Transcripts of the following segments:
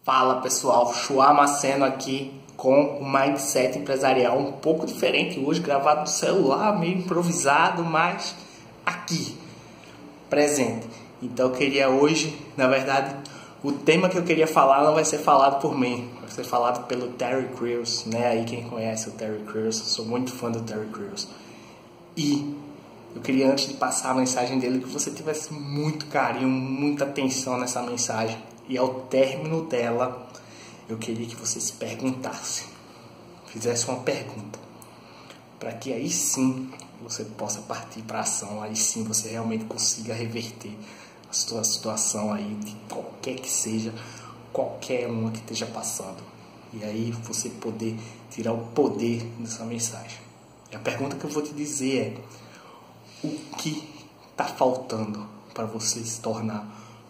Fala pessoal, Maceno aqui com o mindset empresarial um pouco diferente hoje, gravado no celular, meio improvisado, mas aqui, presente. Então eu queria hoje, na verdade, o tema que eu queria falar não vai ser falado por mim, vai ser falado pelo Terry Crews, né? Aí quem conhece o Terry Crews, sou muito fã do Terry Crews. E eu queria, antes de passar a mensagem dele, que você tivesse muito carinho, muita atenção nessa mensagem. E ao término dela, eu queria que você se perguntasse, fizesse uma pergunta, para que aí sim você possa partir para a ação, aí sim você realmente consiga reverter a sua situação aí, de qualquer que seja, qualquer uma que esteja passando. E aí você poder tirar o poder dessa mensagem. E a pergunta que eu vou te dizer é: o que está faltando para você se tornar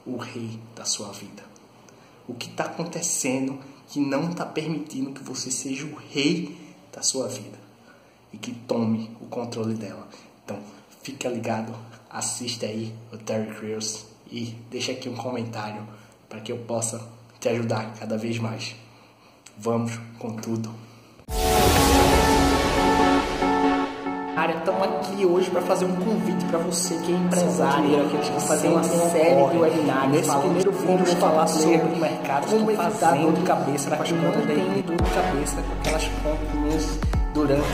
o rei da sua vida? O que está acontecendo que não está permitindo que você seja o rei da sua vida e que tome o controle dela? Então, fica ligado, assista aí o Terry Crews e deixa aqui um comentário para que eu possa te ajudar cada vez mais. Vamos com tudo! Estamos aqui hoje para fazer um convite para você que é empresário. Aqui a gente vai fazer uma série de webinários. Nesse primeiro vídeo eu vou falar sobre o mercado, como evitar dor de cabeça para que não tenha dor de cabeça com aquelas compras durante.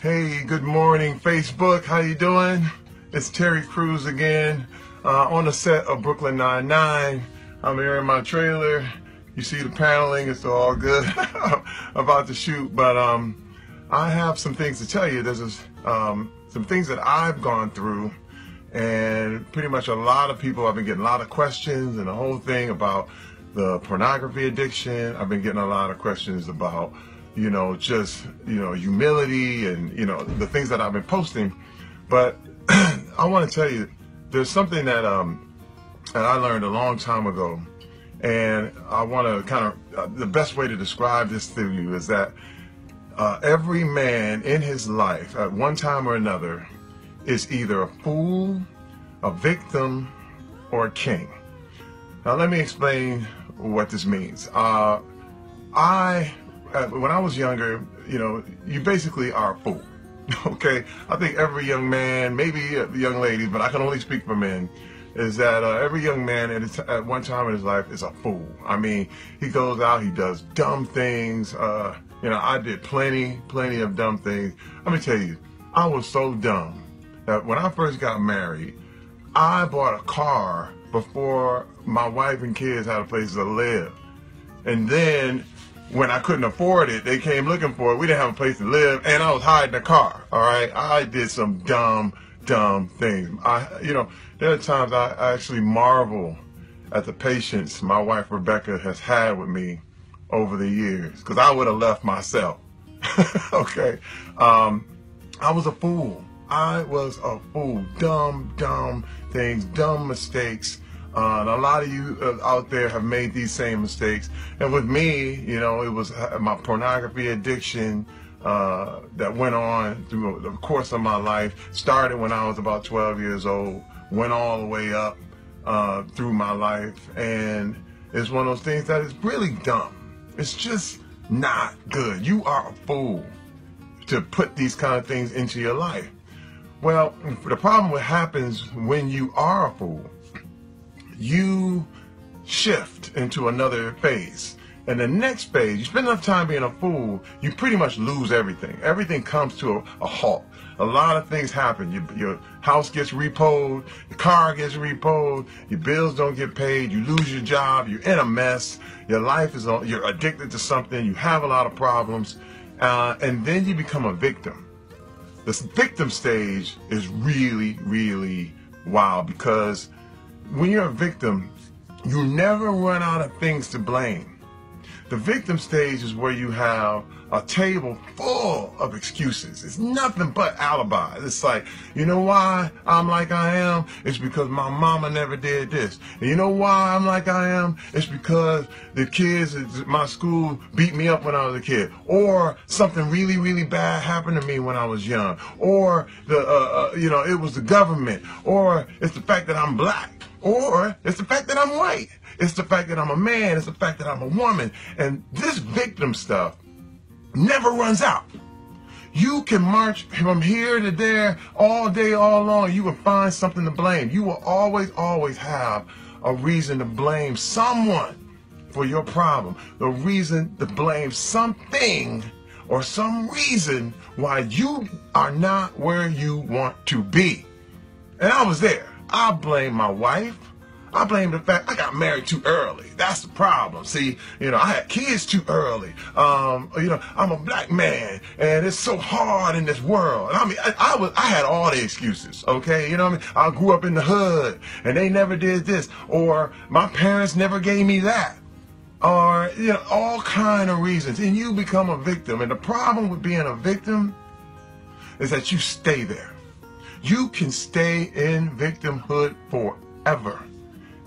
Hey, good morning, Facebook. How you doing? It's Terry Crews again, on the set of Brooklyn Nine-Nine. I'm here in my trailer. You see the paneling; it's all good. About to shoot, but I have some things to tell you. There's some things that I've gone through, and pretty much a lot of people, I've been getting a lot of questions and the whole thing about the pornography addiction. I've been getting a lot of questions about, just, humility and, the things that I've been posting. But I want to tell you, there's something that I learned a long time ago, and I want to the best way to describe this to you is that every man in his life, at one time or another, is either a fool, a victim, or a king. Now, let me explain what this means. When I was younger, you basically are a fool. Okay? I think every young man, maybe a young lady, but I can only speak for men, is that every young man at one time in his life is a fool. I mean, he goes out, he does dumb things. I did plenty of dumb things. Let me tell you, I was so dumb that when I first got married, I bought a car before my wife and kids had a place to live. And then when I couldn't afford it, they came looking for it. We didn't have a place to live, and I was hiding the car. All right, I did some dumb things. There are times I actually marvel at the patience my wife Rebecca has had with me over the years, because I would have left myself. Okay, I was a fool. I was a fool. Dumb things, dumb mistakes. And a lot of you out there have made these same mistakes. And with me, it was my pornography addiction that went on through the course of my life. Started when I was about 12 years old, went all the way up through my life. And it's one of those things that is really dumb. It's just not good. You are a fool to put these kind of things into your life. Well, the problem what happens when you are a fool, you shift into another phase. And the next phase, you spend enough time being a fool, you pretty much lose everything. Everything comes to a halt. A lot of things happen. Your house gets repoed, your car gets repoed, your bills don't get paid, you lose your job, you're in a mess, your life is on, you're addicted to something, you have a lot of problems, and then you become a victim. This victim stage is really wild, because when you're a victim, you never run out of things to blame. The victim stage is where you have a table full of excuses. It's nothing but alibis. It's like, you know why I'm like I am? It's because my mama never did this. And you know why I'm like I am? It's because the kids at my school beat me up when I was a kid. Or something really bad happened to me when I was young. Or it was the government. Or it's the fact that I'm black. Or it's the fact that I'm white. It's the fact that I'm a man. It's the fact that I'm a woman. And this victim stuff never runs out. You can march from here to there all day, all long. You will find something to blame. You will always, always have a reason to blame someone for your problem. The reason to blame something or some reason why you are not where you want to be. And I was there. I blame my wife. I blame the fact I got married too early. That's the problem. See, I had kids too early. I'm a black man, and it's so hard in this world. I mean, I had all the excuses, okay? You know what I mean? I grew up in the hood, and they never did this, or my parents never gave me that, or, all kind of reasons. And you become a victim. And the problem with being a victim is that you stay there. You can stay in victimhood forever.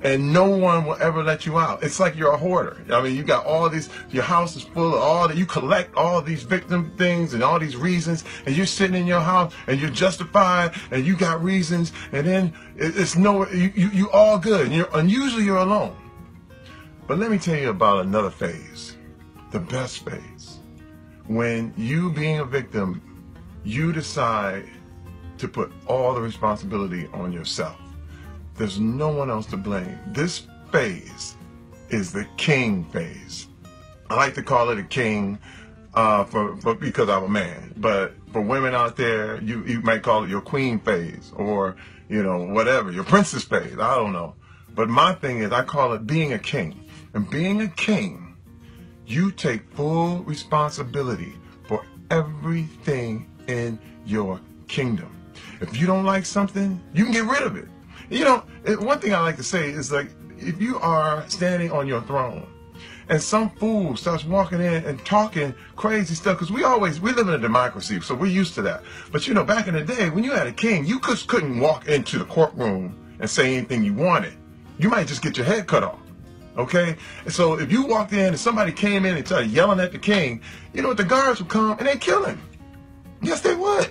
And no one will ever let you out. It's like you're a hoarder. I mean, you got all these, your house is full of all that, you collect all these victim things and all these reasons, and you're sitting in your house and you're justified and you got reasons, and then it's no, you all good, and usually you're alone. But let me tell you about another phase, the best phase. When you being a victim, you decide to put all the responsibility on yourself. There's no one else to blame. This phase is the king phase. I like to call it a king because I'm a man. But for women out there, you might call it your queen phase, or, whatever, your princess phase. I don't know. But my thing is, I call it being a king. And being a king, you take full responsibility for everything in your kingdom. If you don't like something, you can get rid of it. One thing I like to say is, like, if you are standing on your throne and some fool starts walking in and talking crazy stuff, because we live in a democracy, so we're used to that. But back in the day, when you had a king, you couldn't walk into the courtroom and say anything you wanted. You might just get your head cut off. Okay? And so if you walked in and somebody came in and started yelling at the king, the guards would come and they'd kill him. Yes, they would.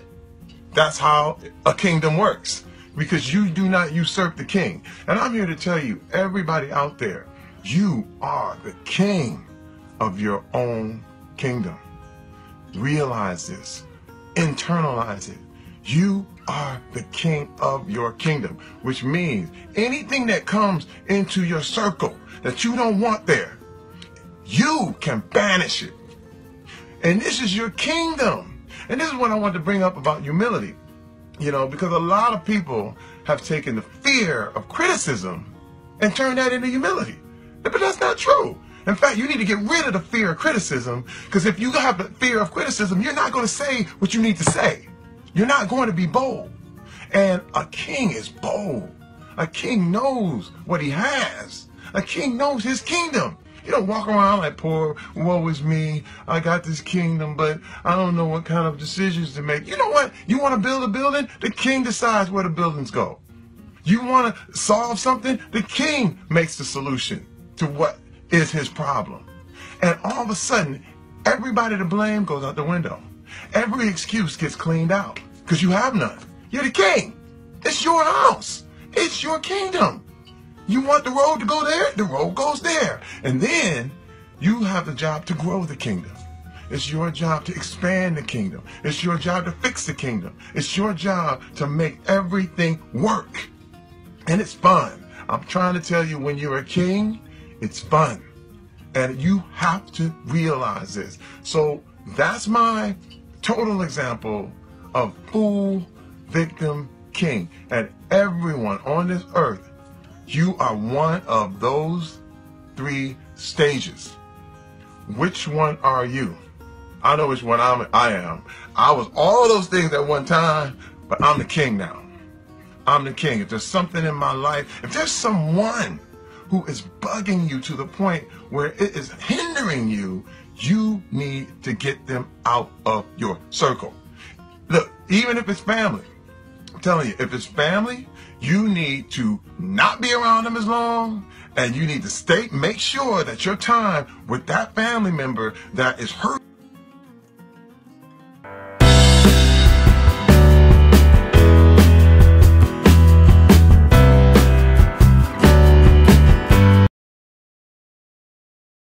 That's how a kingdom works. Because you do not usurp the king. And I'm here to tell you, everybody out there, you are the king of your own kingdom. Realize this. Internalize it. You are the king of your kingdom, which means anything that comes into your circle that you don't want there, you can banish it. And this is your kingdom. And this is what I want to bring up about humility. Because a lot of people have taken the fear of criticism and turned that into humility. But that's not true. In fact, you need to get rid of the fear of criticism, because if you have the fear of criticism, you're not going to say what you need to say. You're not going to be bold. And a king is bold. A king knows what he has. A king knows his kingdom. You don't walk around like, poor, woe is me, I got this kingdom, but I don't know what kind of decisions to make. You know what? You want to build a building? The king decides where the buildings go. You want to solve something? The king makes the solution to what is his problem. And all of a sudden, everybody to blame goes out the window. Every excuse gets cleaned out because you have none. You're the king. It's your house. It's your kingdom. You want the road to go there? The road goes there. And then you have the job to grow the kingdom. It's your job to expand the kingdom. It's your job to fix the kingdom. It's your job to make everything work. And it's fun. I'm trying to tell you, when you're a king, it's fun. And you have to realize this. So that's my total example of fool, victim, king. And everyone on this earth, you are one of those three stages. Which one are you? I know which one I am. I was all of those things at one time, but I'm the king now. I'm the king. If there's something in my life, if there's someone who is bugging you to the point where it is hindering you, you need to get them out of your circle. Look, even if it's family, I'm telling you, if it's family, you need to not be around them as long, and you need to make sure that your time with that family member that is hurt